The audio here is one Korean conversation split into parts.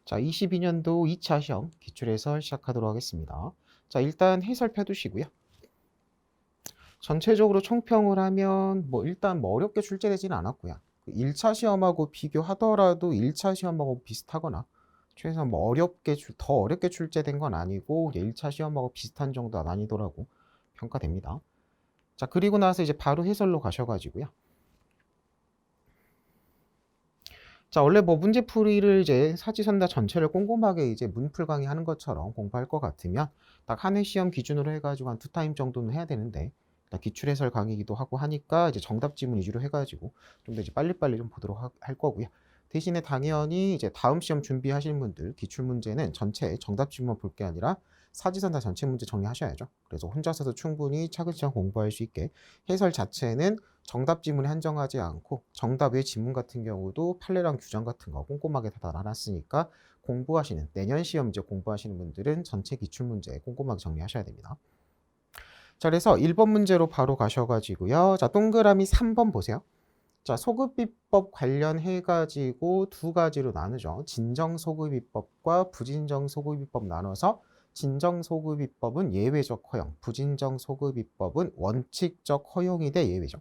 자, 22년도 2차 시험 기출해설 시작하도록 하겠습니다. 자, 일단 해설 펴두시고요. 전체적으로 총평을 하면 일단 어렵게 출제되지는 않았고요. 1차 시험하고 비교하더라도 1차 시험하고 비슷하거나 최소한 더 어렵게 출제된 건 아니고 1차 시험하고 비슷한 정도 난이도라고 평가됩니다. 자, 그리고 나서 이제 바로 해설로 가셔가지고요. 자, 원래 문제풀이를 이제 사지선다 전체를 꼼꼼하게 이제 문풀 강의하는 것처럼 공부할 것 같으면 딱 한 해 시험 기준으로 해가지고 한 2타임 정도는 해야 되는데, 기출해설 강의이기도 하고 하니까 이제 정답 지문 위주로 해가지고 좀 더 이제 빨리빨리 좀 보도록 할 거고요. 대신에 당연히 이제 다음 시험 준비하시는 분들 기출 문제는 전체 정답 지문만 볼 게 아니라 사지선다 전체 문제 정리하셔야죠. 그래서 혼자서도 충분히 차근차근 공부할 수 있게 해설 자체는 정답 지문에 한정하지 않고 정답 외 지문 같은 경우도 판례랑 규정 같은 거 꼼꼼하게 다 달아놨으니까 공부하시는 내년 시험 이제 공부하시는 분들은 전체 기출 문제 꼼꼼하게 정리하셔야 됩니다. 자, 그래서 1번 문제로 바로 가셔가지고요. 자, 동그라미 3번 보세요. 자, 소급비법 관련해 가지고 두 가지로 나누죠. 진정소급비법과 부진정소급비법 나눠서 진정소급비법은 예외적 허용, 부진정소급비법은 원칙적 허용이 돼 예외죠.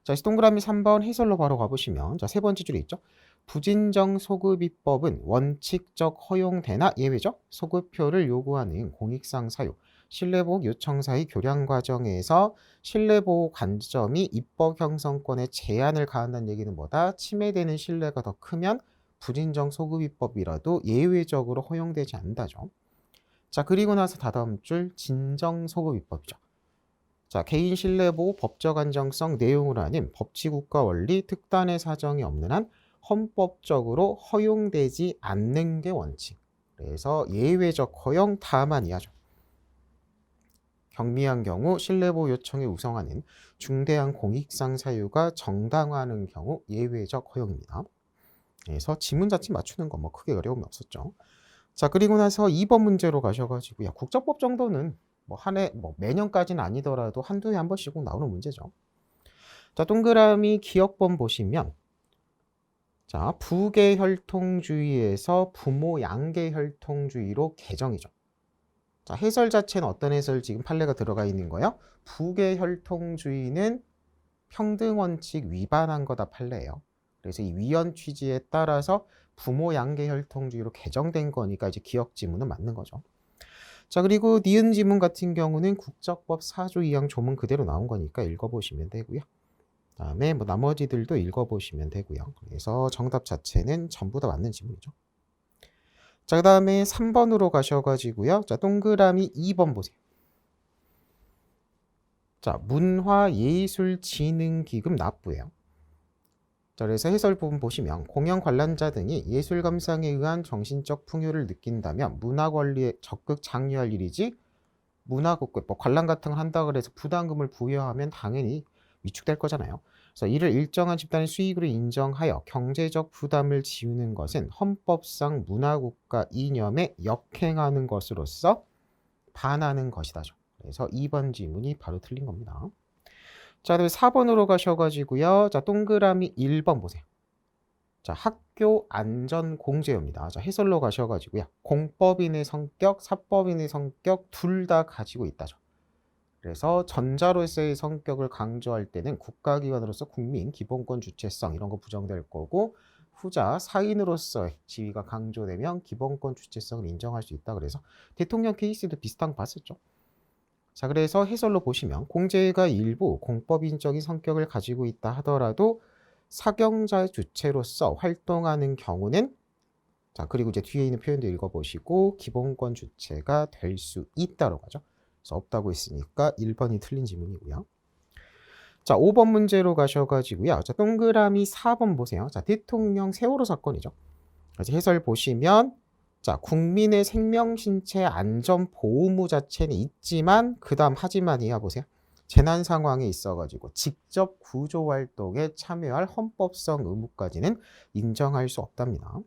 자, 동그라미 3번 해설로 바로 가보시면 자, 세 번째 줄에 있죠. 부진정 소급입법은 원칙적 허용되나 예외죠. 소급표를 요구하는 공익상 사유, 신뢰보호 요청 사이 교량 과정에서 신뢰보호 관점이 입법 형성권에 제한을 가한다는 얘기는 뭐다? 침해되는 신뢰가 더 크면 부진정 소급입법이라도 예외적으로 허용되지 않는다죠. 자, 그리고 나서 다다음 줄 진정 소급입법이죠. 자, 개인 신뢰보호 법적 안정성 내용으로 하는 법치국가 원리 특단의 사정이 없는 한 헌법적으로 허용되지 않는 게 원칙. 그래서 예외적 허용 다만 이하죠. 경미한 경우 신뢰보호 요청에 우성하는 중대한 공익상 사유가 정당화하는 경우 예외적 허용입니다. 그래서 지문 자체 맞추는 건 크게 어려움이 없었죠. 자, 그리고 나서 2번 문제로 가셔가지고요. 국적법 정도는 한 해, 매년까지는 아니더라도 한두 해 한 번씩 꼭 나오는 문제죠. 자, 동그라미 기억본 보시면, 자, 부계혈통주의에서 부모 양계혈통주의로 개정이죠. 자, 해설 자체는 어떤 해설 지금 판례가 들어가 있는 거예요? 부계혈통주의는 평등원칙 위반한 거다 판례예요. 그래서 이 위헌 취지에 따라서 부모 양계혈통주의로 개정된 거니까 이제 기억 지문은 맞는 거죠. 자, 그리고 니은 지문 같은 경우는 국적법 4조 2항 조문 그대로 나온 거니까 읽어보시면 되고요. 그다음에 나머지들도 읽어보시면 되고요. 그래서 정답 자체는 전부 다 맞는 지문이죠. 자, 그다음에 3번으로 가셔가지고요. 자, 동그라미 2번 보세요. 자, 문화예술진흥기금 납부예요. 자, 그래서 해설 부분 보시면 공연 관람자 등이 예술 감상에 의한 정신적 풍요를 느낀다면 문화 권리에 적극 장려할 일이지 문화국가 관람 같은 걸 한다 그래서 부담금을 부여하면 당연히 위축될 거잖아요. 그래서 이를 일정한 집단의 수익으로 인정하여 경제적 부담을 지우는 것은 헌법상 문화국가 이념에 역행하는 것으로서 반하는 것이다죠. 그래서 2번 지문이 바로 틀린 겁니다. 자, 그다음에 4번으로 가셔가지고요. 자, 동그라미 1번 보세요. 자, 학교 안전 공제입니다. 자, 해설로 가셔가지고요. 공법인의 성격, 사법인의 성격 둘 다 가지고 있다죠. 그래서 전자로서의 성격을 강조할 때는 국가기관으로서 국민 기본권 주체성 이런 거 부정될 거고, 후자 사인으로서의 지위가 강조되면 기본권 주체성을 인정할 수 있다. 그래서 대통령 케이스도 비슷한 거 봤었죠. 자, 그래서 해설로 보시면 공제가 일부 공법인적인 성격을 가지고 있다 하더라도 사경자 주체로서 활동하는 경우는, 자, 그리고 이제 뒤에 있는 표현도 읽어보시고 기본권 주체가 될 수 있다라고 하죠. 그래서 없다고 했으니까 1번이 틀린 지문이고요. 자, 5번 문제로 가셔가지고요. 자, 동그라미 4번 보세요. 자, 대통령 세월호 사건이죠. 그래서 해설 보시면, 자, 국민의 생명, 신체 안전 보호무 자체는 있지만 그 다음 하지만 이하 보세요. 재난 상황에 있어가지고 직접 구조 활동에 참여할 헌법성 의무까지는 인정할 수 없답니다.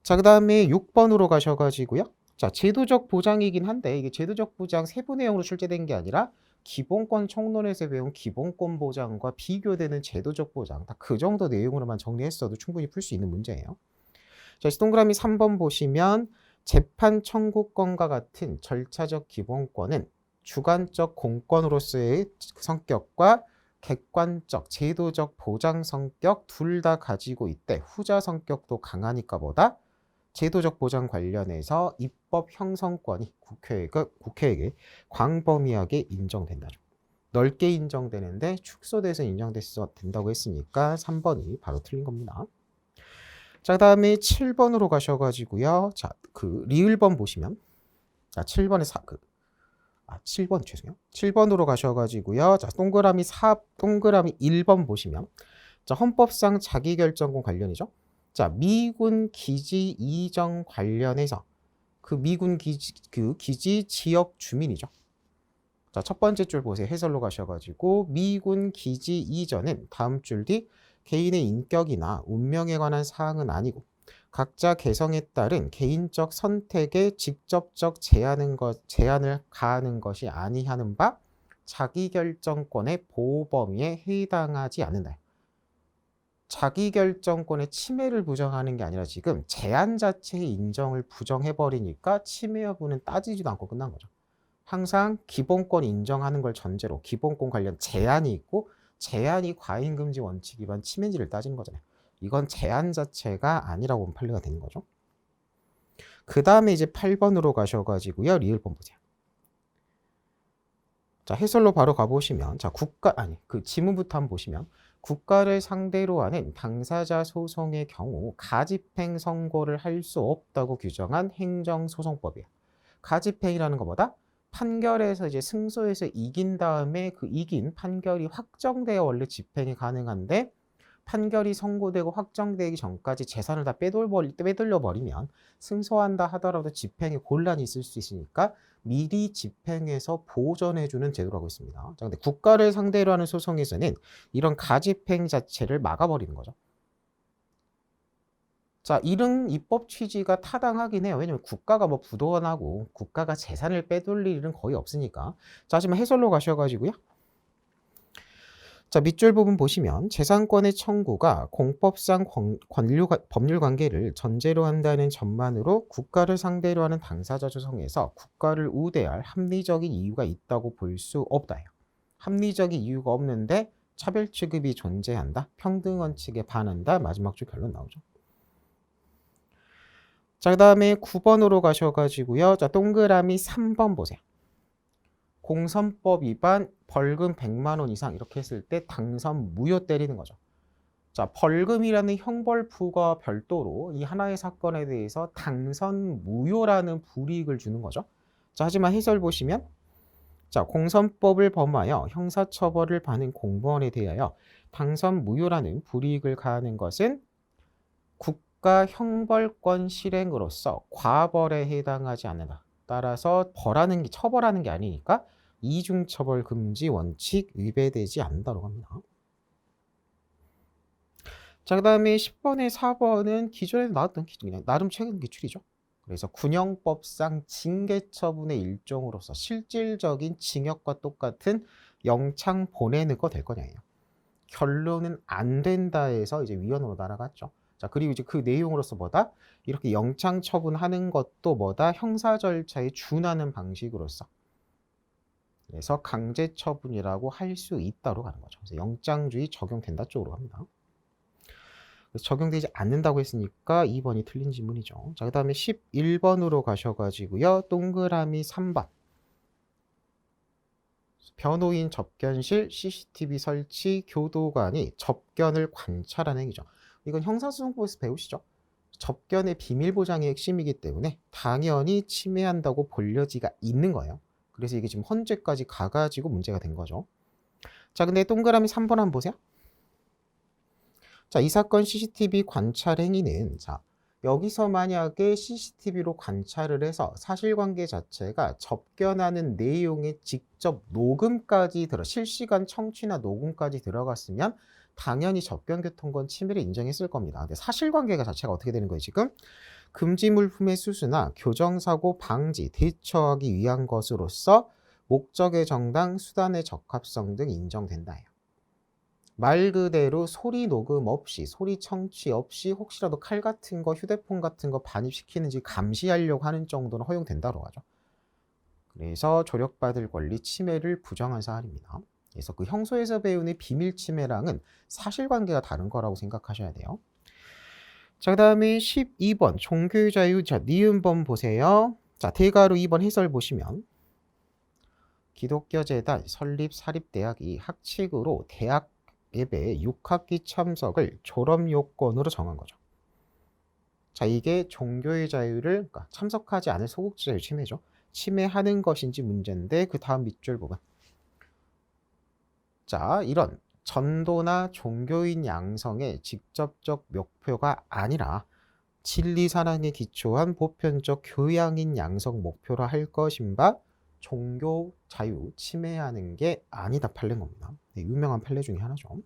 자, 그 다음에 6번으로 가셔가지고요. 자, 제도적 보장이긴 한데 이게 제도적 보장 세부 내용으로 출제된 게 아니라 기본권 총론에서 배운 기본권 보장과 비교되는 제도적 보장 다 그 정도 내용으로만 정리했어도 충분히 풀 수 있는 문제예요. 자, 동그라미 3번 보시면 재판 청구권과 같은 절차적 기본권은 주관적 공권으로서의 성격과 객관적 제도적 보장 성격 둘 다 가지고 있대. 후자 성격도 강하니까 뭐다? 제도적 보장 관련해서 입법 형성권이 국회에게 광범위하게 인정된다죠. 넓게 인정되는데 축소돼서 인정돼서 된다고 했으니까 3번이 바로 틀린 겁니다. 자, 그다음에 7번으로 가셔가지고요. 자, 그 리을번 보시면, 자, 7번에 7번 죄송해요. 7번으로 가셔가지고요. 자, 동그라미 1번 보시면, 자, 헌법상 자기결정권 관련이죠. 자, 미군 기지 이전 관련해서 그 미군 기지 지역 주민이죠. 자, 첫 번째 줄 보세요. 해설로 가셔가지고 미군 기지 이전은 다음 줄 뒤 개인의 인격이나 운명에 관한 사항은 아니고 각자 개성에 따른 개인적 선택에 직접적 제한을 가하는 것이 아니하는 바 자기결정권의 보호 범위에 해당하지 않는다. 자기결정권의 침해를 부정하는 게 아니라 지금 제한 자체의 인정을 부정해버리니까 침해 여부는 따지지도 않고 끝난 거죠. 항상 기본권 인정하는 걸 전제로 기본권 관련 제한이 있고 제한이 과잉금지 원칙 위반 침해인지를 따지는 거잖아요. 이건 제한 자체가 아니라고 보면 판례가 되는 거죠. 그 다음에 이제 8번으로 가셔가지고요. 리을번 보세요. 자, 해설로 바로 가보시면, 자, 그 지문부터 한번 보시면, 국가를 상대로 하는 당사자 소송의 경우 가집행 선고를 할 수 없다고 규정한 행정소송법이에요. 가집행이라는 것보다 판결에서 이제 승소해서 이긴 다음에 그 이긴 판결이 확정되어 원래 집행이 가능한데 판결이 선고되고 확정되기 전까지 재산을 다 빼돌려 버리면 승소한다 하더라도 집행에 곤란이 있을 수 있으니까 미리 집행해서 보전해주는 제도라고 있습니다. 자, 근데 국가를 상대로 하는 소송에서는 이런 가집행 자체를 막아버리는 거죠. 자, 이런 입법 취지가 타당하긴 해요. 왜냐면 국가가 뭐 부도나고 국가가 재산을 빼돌릴 일은 거의 없으니까. 자, 하지만 해설로 가셔가지고요. 자, 밑줄 부분 보시면 재산권의 청구가 공법상 법률 관계를 전제로 한다는 전만으로 국가를 상대로 하는 당사자 소송에서 국가를 우대할 합리적인 이유가 있다고 볼 수 없다요. 합리적인 이유가 없는데 차별 취급이 존재한다. 평등 원칙에 반한다. 마지막 줄 결론 나오죠. 자, 그 다음에 9번으로 가셔가지고요. 자, 동그라미 3번 보세요. 공선법 위반 벌금 100만 원 이상 이렇게 했을 때 당선 무효 때리는 거죠. 자, 벌금이라는 형벌부가 별도로 이 하나의 사건에 대해서 당선 무효라는 불이익을 주는 거죠. 자, 하지만 해설 보시면 자, 공선법을 범하여 형사처벌을 받는 공무원에 대하여 당선 무효라는 불이익을 가하는 것은 국가 형벌권 실행으로서 과벌에 해당하지 않는다. 따라서 처벌하는 게 아니니까 이중처벌 금지 원칙 위배되지 않는다고 합니다. 자, 그 다음에 10번에 4번은 기존에 나왔던 그냥 나름 최근 기출이죠. 그래서 군형법상 징계처분의 일종으로서 실질적인 징역과 똑같은 영창 보내는 거 될 거냐예요. 결론은 안 된다 해서 이제 위원으로 날아갔죠. 자, 그리고 이제 그 내용으로서 뭐다? 이렇게 영창 처분하는 것도 뭐다? 형사 절차에 준하는 방식으로서. 그래서 강제 처분이라고 할 수 있다로 가는 거죠. 그래서 영장주의 적용된다 쪽으로 갑니다. 그래서 적용되지 않는다고 했으니까 2번이 틀린 지문이죠. 자, 그 다음에 11번으로 가셔가지고요. 동그라미 3번. 변호인 접견실 CCTV 설치 교도관이 접견을 관찰하는 행위죠. 이건 형사소송법에서 배우시죠? 접견의 비밀 보장의 핵심이기 때문에 당연히 침해한다고 볼 여지가 있는 거예요. 그래서 이게 지금 헌재까지 가가지고 문제가 된 거죠. 자, 근데 동그라미 3번 한번 보세요. 자, 이 사건 CCTV 관찰 행위는 자, 여기서 만약에 CCTV로 관찰을 해서 사실관계 자체가 접견하는 내용에 직접 녹음까지 실시간 청취나 녹음까지 들어갔으면 당연히 접견교통권 침해를 인정했을 겁니다. 근데 사실관계가 자체가 어떻게 되는 거예요, 지금? 금지 물품의 수수나 교정사고 방지, 대처하기 위한 것으로서 목적의 정당, 수단의 적합성 등 인정된다 해요. 말 그대로 소리 녹음 없이, 소리 청취 없이 혹시라도 칼 같은 거, 휴대폰 같은 거 반입시키는지 감시하려고 하는 정도는 허용된다고 하죠. 그래서 조력받을 권리 침해를 부정한 사안입니다. 그래서 그 형소에서 배우는 비밀 침해랑은 사실관계가 다른 거라고 생각하셔야 돼요. 자, 그다음에 12번 종교의 자유. 자, 니은번 보세요. 자, 대가로 2번 해설 보시면 기독교 재단 설립 사립대학이 학칙으로 대학 예배 6학기 참석을 졸업 요건으로 정한 거죠. 자, 이게 종교의 자유를, 그러니까 참석하지 않을 소극 자유 침해죠. 침해하는 것인지 문제인데, 그 다음 밑줄 부분. 자, 이런 전도나 종교인 양성의 직접적 목표가 아니라 진리 사랑에 기초한 보편적 교양인 양성 목표로 할 것인가 종교 자유 침해하는 게 아니다 판례인 겁니다. 네, 유명한 판례 중에 하나죠.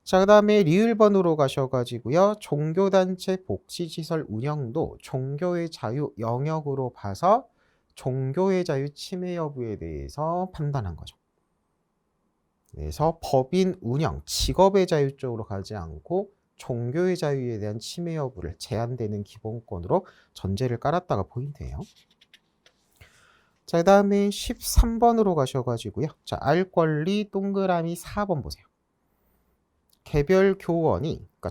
자, 그 다음에 리을번으로 가셔가지고요. 종교단체 복지시설 운영도 종교의 자유 영역으로 봐서 종교의 자유 침해 여부에 대해서 판단한 거죠. 그래서 법인 운영, 직업의 자유 쪽으로 가지 않고 종교의 자유에 대한 침해 여부를 제한되는 기본권으로 전제를 깔았다가 포인트예요. 자, 그 다음에 13번으로 가셔가지고요. 자, 알 권리 동그라미 4번 보세요. 개별 교원이, 그러니까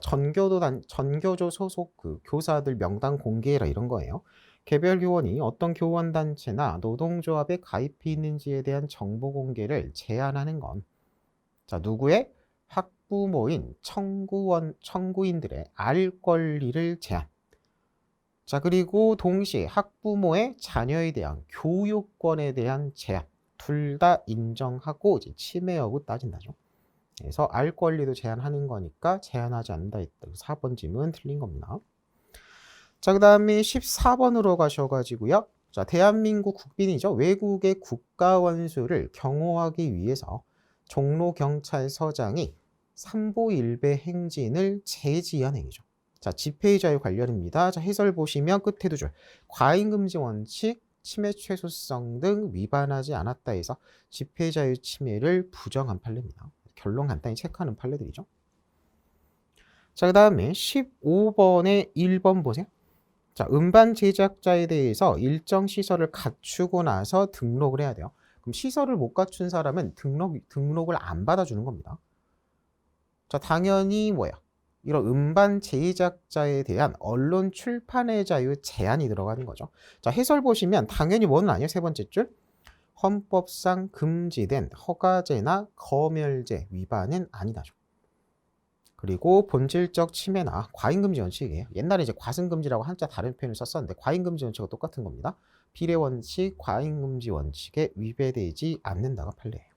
전교조 소속 그 교사들 명단 공개해라 이런 거예요. 개별 교원이 어떤 교원 단체나 노동조합에 가입해 있는지에 대한 정보 공개를 제한하는 건, 자, 누구의 학부모인 청구인들의 알 권리를 제한. 자, 그리고 동시에 학부모의 자녀에 대한 교육권에 대한 제한. 둘 다 인정하고 이제 침해 여부 따진다죠. 그래서 알 권리도 제한하는 거니까 제한하지 않는다 했다. 4번 질문 틀린 겁니다. 자, 그 다음에 14번으로 가셔가지고요. 자, 대한민국 국빈이죠. 외국의 국가원수를 경호하기 위해서 종로경찰서장이 삼보일배 행진을 제지한 행위죠. 자, 집회의 자유 관련입니다. 자, 해설 보시면 끝에 두 줄. 과잉금지 원칙, 침해 최소성 등 위반하지 않았다 해서 집회의 자유 침해를 부정한 판례입니다. 결론 간단히 체크하는 판례들이죠. 자, 그 다음에 15번에 1번 보세요. 자, 음반 제작자에 대해서 일정 시설을 갖추고 나서 등록을 해야 돼요. 그럼 시설을 못 갖춘 사람은 등록을 안 받아주는 겁니다. 자, 당연히 뭐야? 이런 음반 제작자에 대한 언론 출판의 자유 제한이 들어가는 거죠. 자, 해설 보시면 당연히 뭐는 아니에요. 세 번째 줄. 헌법상 금지된 허가제나 검열제 위반은 아니다죠. 그리고 본질적 침해나 과잉금지 원칙이에요. 옛날에 이제 과승금지라고 한자 다른 표현을 썼었는데 과잉금지 원칙과 똑같은 겁니다. 비례 원칙, 과잉금지 원칙에 위배되지 않는다가 판례예요.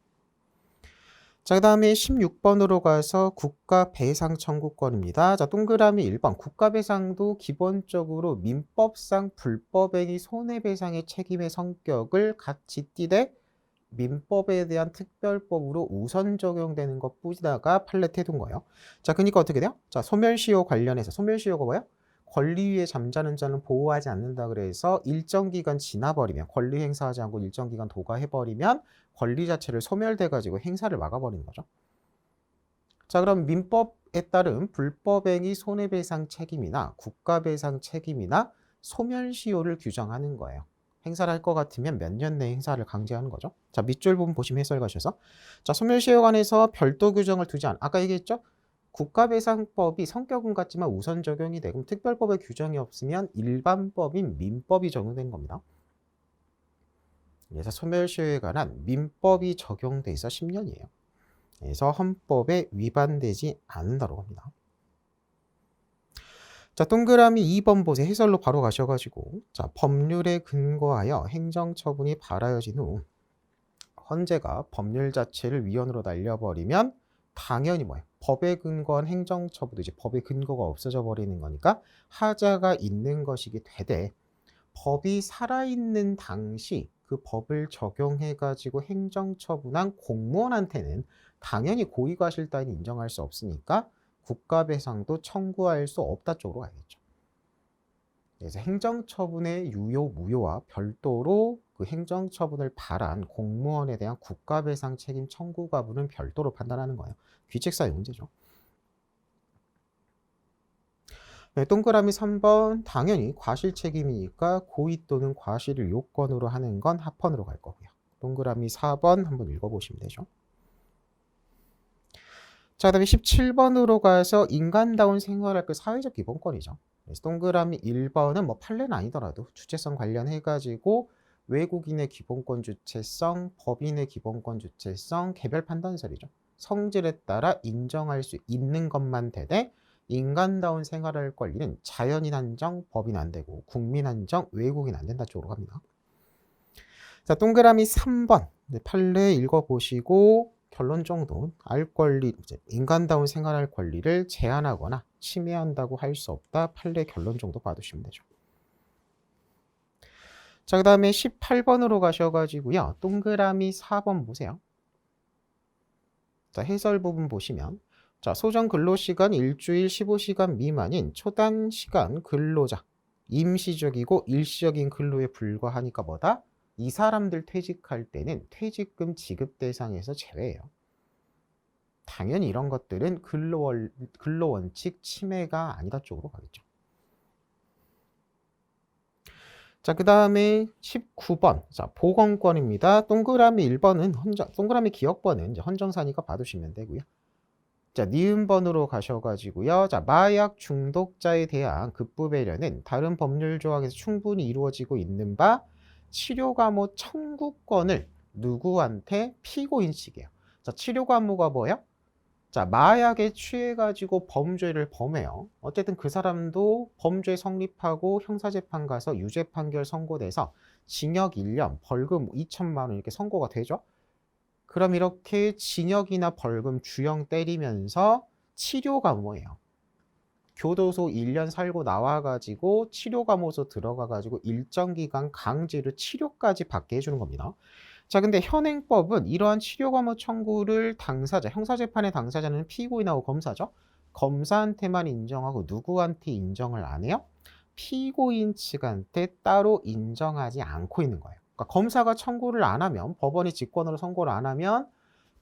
자, 그 다음에 16번으로 가서 국가배상 청구권입니다. 자, 동그라미 1번. 국가배상도 기본적으로 민법상 불법행위 손해배상의 책임의 성격을 같이 띠되 민법에 대한 특별법으로 우선 적용되는 것 뿐이다가 판례 해둔 거예요. 자, 그러니까 어떻게 돼요? 자, 소멸시효 관련해서 소멸시효가 뭐예요? 권리 위에 잠자는 자는 보호하지 않는다 그래서 일정 기간 지나버리면 권리 행사하지 않고 일정 기간 도과해버리면 권리 자체를 소멸돼가지고 행사를 막아버리는 거죠. 자, 그럼 민법에 따른 불법행위 손해배상 책임이나 국가배상 책임이나 소멸시효를 규정하는 거예요. 행사를 할 것 같으면 몇 년 내에 행사를 강제하는 거죠. 자, 밑줄 부분 보시면 해설 가셔서. 자, 소멸시효에 관해서 별도 규정을 두지 않아. 아까 얘기했죠? 국가배상법이 성격은 같지만 우선 적용이 되고 특별법의 규정이 없으면 일반법인 민법이 적용된 겁니다. 그래서 소멸시효에 관한 민법이 적용돼 있어 10년이에요. 그래서 헌법에 위반되지 않는다고 합니다. 자, 동그라미 2번 보세요. 해설로 바로 가셔가지고 자, 법률에 근거하여 행정처분이 발하여진 후 헌재가 법률 자체를 위헌으로 날려버리면 당연히 뭐예요? 법에 근거한 행정처분도 이제 법의 근거가 없어져 버리는 거니까 하자가 있는 것이기 되되 법이 살아있는 당시 그 법을 적용해가지고 행정처분한 공무원한테는 당연히 고의과실 따위는 인정할 수 없으니까 국가배상도 청구할 수 없다 쪽으로 가야겠죠. 그래서 행정처분의 유효, 무효와 별도로 그 행정처분을 발한 공무원에 대한 국가배상 책임 청구 가부는 별도로 판단하는 거예요. 귀책사유 문제죠. 네, 동그라미 3번 당연히 과실 책임이니까 고의 또는 과실을 요건으로 하는 건 합헌으로 갈 거고요. 동그라미 4번 한번 읽어보시면 되죠. 자, 그다음에 17번으로 가서 인간다운 생활할 그 사회적 기본권이죠. 그래서 동그라미 1번은 뭐 판례는 아니더라도 주체성 관련해가지고 외국인의 기본권 주체성, 법인의 기본권 주체성, 개별 판단설이죠. 성질에 따라 인정할 수 있는 것만 되되 인간다운 생활할 권리는 자연인 한정, 법인 안 되고 국민 한정, 외국인 안 된다 쪽으로 갑니다. 자, 동그라미 3번 판례 읽어보시고 결론 정도 알 권리, 인간다운 생활할 권리를 제한하거나 침해한다고 할 수 없다. 판례 결론 정도 봐두시면 되죠. 자, 그 다음에 18번으로 가셔가지고요. 동그라미 4번 보세요. 자, 해설 부분 보시면 자, 소정 근로시간 일주일 15시간 미만인 초단시간 근로자, 임시적이고 일시적인 근로에 불과하니까 뭐다? 이 사람들 퇴직할 때는 퇴직금 지급 대상에서 제외해요. 당연히 이런 것들은 근로원칙 침해가 아니다 쪽으로 가겠죠. 자, 그 다음에 19번. 자, 보건권입니다. 동그라미 1번은 동그라미 기억번은 이제 헌정사니까 봐두시면 되고요. 자, 니은번으로 가셔가지고요. 자, 마약 중독자에 대한 급부 배려는 다른 법률 조항에서 충분히 이루어지고 있는 바 치료 감호 청구권을 누구한테? 피고인 측이에요. 자, 치료 감호가 뭐예요? 자, 마약에 취해가지고 범죄를 범해요. 어쨌든 그 사람도 범죄 성립하고 형사재판 가서 유죄 판결 선고돼서 징역 1년, 벌금 2천만 원 이렇게 선고가 되죠. 그럼 이렇게 징역이나 벌금, 주형 때리면서 치료 감호예요. 교도소 1년 살고 나와가지고 치료 감호소 들어가가지고 일정 기간 강제로 치료까지 받게 해주는 겁니다. 자, 근데 현행법은 이러한 치료 감호 청구를 당사자, 형사재판의 당사자는 피고인하고 검사죠. 검사한테만 인정하고 누구한테 인정을 안 해요? 피고인 측한테 따로 인정하지 않고 있는 거예요. 그러니까 검사가 청구를 안 하면, 법원이 직권으로 선고를 안 하면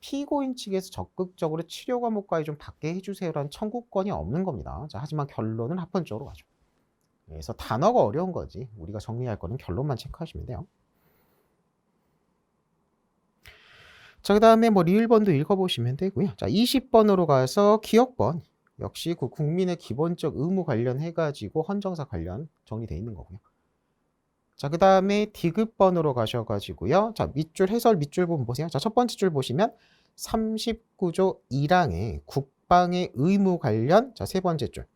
피고인 측에서 적극적으로 치료 과목까지 좀 받게 해주세요라는 청구권이 없는 겁니다. 자, 하지만 결론은 합헌적으로 가죠. 그래서 단어가 어려운 거지. 우리가 정리할 거는 결론만 체크하시면 돼요. 자, 그 다음에 뭐 리을번도 읽어보시면 되고요. 자, 20번으로 가서 기억번. 역시 그 국민의 기본적 의무 관련해가지고 헌정사 관련 정리되어 있는 거고요. 자, 그 다음에 디귿번으로 가셔가지고요. 자, 밑줄 해설 밑줄 부분 보세요. 자, 첫 번째 줄 보시면 39조 1항의 국방의 의무 관련. 자, 세 번째 줄.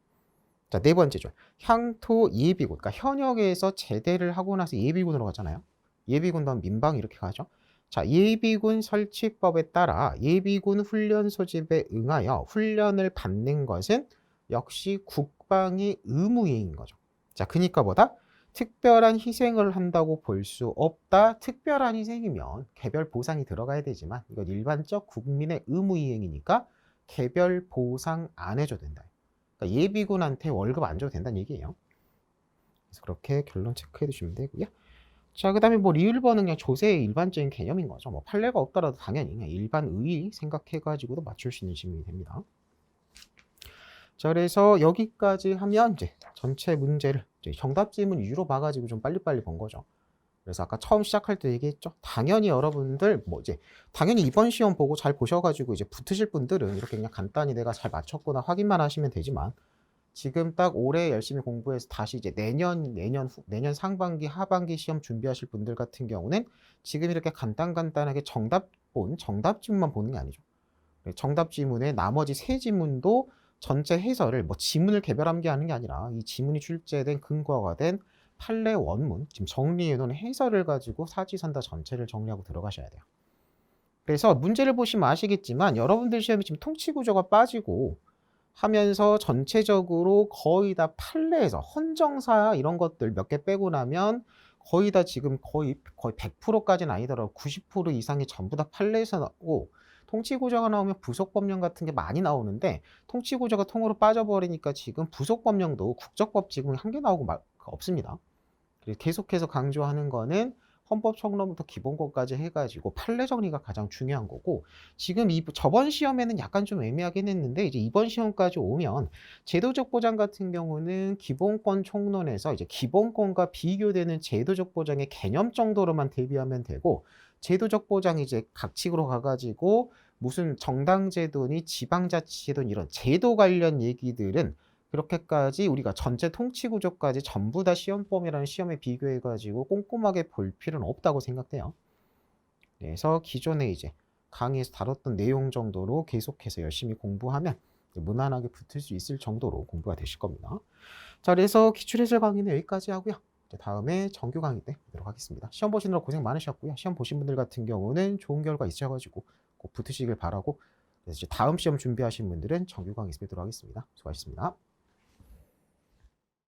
자, 네 번째 줄. 향토 예비군. 그러니까 현역에서 제대를 하고 나서 예비군으로 가잖아요. 예비군 다음 민방 이렇게 가죠. 자, 예비군 설치법에 따라 예비군 훈련 소집에 응하여 훈련을 받는 것은 역시 국방의 의무인 거죠. 자, 그니까 뭐다? 특별한 희생을 한다고 볼 수 없다. 특별한 희생이면 개별 보상이 들어가야 되지만 이건 일반적 국민의 의무 이행이니까 개별 보상 안 해줘도 된다. 그러니까 예비군한테 월급 안 줘도 된다는 얘기예요. 그래서 그렇게 결론 체크해 두시면 되고요. 자, 그 다음에 뭐 리을번은 그냥 조세의 일반적인 개념인 거죠. 뭐 판례가 없더라도 당연히 그냥 일반 의의 생각해가지고도 맞출 수 있는 질문이 됩니다. 자, 그래서 여기까지 하면 이제 전체 문제를 이제 정답 질문 위주로 봐가지고 좀 빨리빨리 본 거죠. 그래서 아까 처음 시작할 때 얘기했죠. 당연히 여러분들 뭐 이제 당연히 이번 시험 보고 잘 보셔가지고 이제 붙으실 분들은 이렇게 그냥 간단히 내가 잘 맞췄구나 확인만 하시면 되지만 지금 딱 올해 열심히 공부해서 다시 이제 내년 상반기, 하반기 시험 준비하실 분들 같은 경우는 지금 이렇게 간단하게 정답 지문만 보는 게 아니죠. 정답 지문의 나머지 세 지문도 전체 해설을 뭐 지문을 개별한 게 하는 게 아니라 이 지문이 출제된 근거가 된 판례 원문, 지금 정리해 놓은 해설을 가지고 사지선다 전체를 정리하고 들어가셔야 돼요. 그래서 문제를 보시면 아시겠지만 여러분들 시험이 지금 통치 구조가 빠지고 하면서 전체적으로 거의 다 판례에서 헌정사 이런 것들 몇 개 빼고 나면 거의 다 지금 거의 100%까지는 아니더라도 90% 이상이 전부 다 판례에서 나오고 통치구조가 나오면 부속법령 같은 게 많이 나오는데 통치구조가 통으로 빠져버리니까 지금 부속법령도 국적법 지금 한 개 나오고 없습니다. 그리고 계속해서 강조하는 거는 헌법 총론부터 기본권까지 해가지고 판례 정리가 가장 중요한 거고 지금 저번 시험에는 약간 좀 애매하긴 했는데 이제 이번 시험까지 오면 제도적 보장 같은 경우는 기본권 총론에서 이제 기본권과 비교되는 제도적 보장의 개념 정도로만 대비하면 되고 제도적 보장이 이제 각칙으로 가가지고 무슨 정당제도니 지방자치제도니 이런 제도 관련 얘기들은 그렇게까지 우리가 전체 통치 구조까지 전부 다 시험범위라는 시험에 비교해 가지고 꼼꼼하게 볼 필요는 없다고 생각돼요. 그래서 기존에 이제 강의에서 다뤘던 내용 정도로 계속해서 열심히 공부하면 무난하게 붙을 수 있을 정도로 공부가 되실 겁니다. 자, 그래서 기출해설 강의는 여기까지 하고요. 이제 다음에 정규 강의 때 뵙도록 하겠습니다. 시험 보시느라 고생 많으셨고요. 시험 보신 분들 같은 경우는 좋은 결과 있으셔가지고 꼭 붙으시길 바라고, 그래서 이제 다음 시험 준비하신 분들은 정규 강의에서 뵙도록 하겠습니다. 수고하셨습니다.